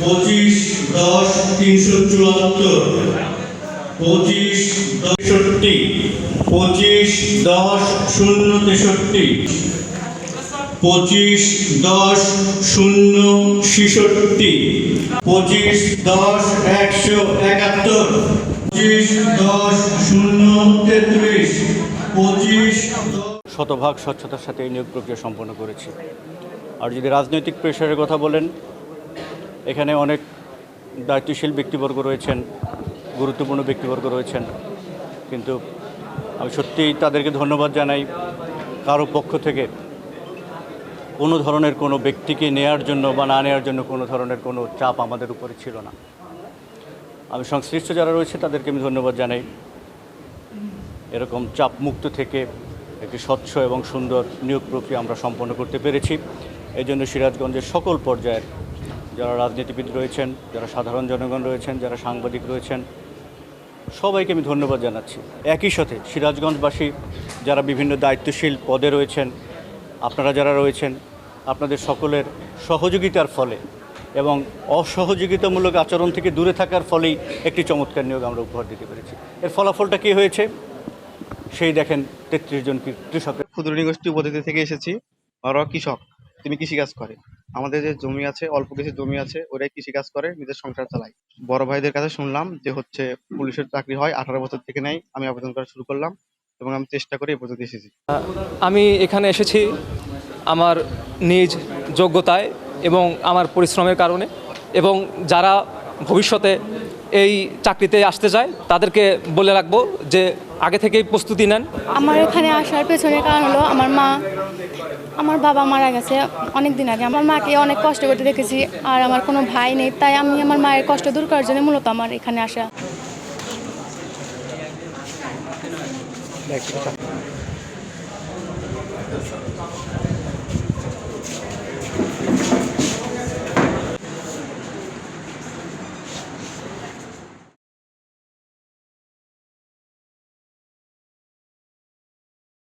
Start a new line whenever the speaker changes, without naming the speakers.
25/10/374, 25/10/63, 25/10/063, 25/10/066, 25/10/171, 25/10/033, 25।
শতভাগ স্বচ্ছতার সাথে এই নিয়োগ প্রক্রিয়া সম্পন্ন করেছি। আর যদি রাজনৈতিক প্রেশারের কথা বলেন, এখানে অনেক দায়িত্বশীল ব্যক্তিবর্গ রয়েছেন, গুরুত্বপূর্ণ ব্যক্তিবর্গ রয়েছেন, কিন্তু আমি সত্যিই তাদেরকে ধন্যবাদ জানাই। কারো পক্ষ থেকে কোনো ধরনের কোনো ব্যক্তিকে নেয়ার জন্য বা না নেওয়ার জন্য কোনো ধরনের কোনো চাপ আমাদের উপরে ছিল না। আমি সংশ্লিষ্ট যারা রয়েছে তাদেরকে আমি ধন্যবাদ জানাই। এরকম চাপমুক্ত থেকে একটি স্বচ্ছ এবং সুন্দর নিয়োগ প্রক্রিয়া আমরা সম্পন্ন করতে পেরেছি। এই জন্য সিরাজগঞ্জের সকল পর্যায়ের যারা রাজনীতিবিদ রয়েছেন, যারা সাধারণ জনগণ রয়েছেন, যারা সাংবাদিক রয়েছেন, সবাইকে আমি ধন্যবাদ জানাচ্ছি। একই সাথে সিরাজগঞ্জবাসী যারা বিভিন্ন দায়িত্বশীল পদে রয়েছেন, আপনারা যারা রয়েছেন, আপনাদের সকলের সহযোগিতার ফলে এবং অসহযোগিতামূলক আচরণ থেকে দূরে থাকার ফলেই একটি চমৎকার নিয়োগ আমরা উপহার দিতে পেরেছি। এর ফলাফলটা কী হয়েছে সেই দেখেন, 33 জন কৃষকের।
ক্ষুদ্র নৃগোষ্ঠী উপজাতি থেকে এসেছি। ওরা কৃষক, তিনি কৃষিকাজ করে। আমাদের যে জমি আছে, অল্প কিছু জমি আছে, ওরাই কৃষিকাজ করে, নিজের সংসার চালায়। বড় ভাইদের কাছে শুনলাম যে হচ্ছে পুলিশের চাকরি হয় 18 বছর থেকে নেয়। আমি আবেদন করা শুরু করলাম এবং আমি চেষ্টা করে এ পর্যন্ত এসেছি।
আমি এখানে এসেছি আমার নিজ যোগ্যতায় এবং আমার পরিশ্রমের কারণে, এবং যারা ভবিষ্যতে এই চাকরিতে আসতে চায় তাদেরকে বলে রাখবো যে আগে থেকেই প্রস্তুতি নেন।
আমার এখানে আসার পেছনের কারণ হলো আমার বাবা মারা গেছে অনেক দিন আগে। আমার মাকে অনেক কষ্ট করতে দেখেছি, আর আমার কোনো ভাই নেই, তাই আমি আমার মায়ের কষ্ট দূর করার জন্য মূলত আমার এখানে আসা।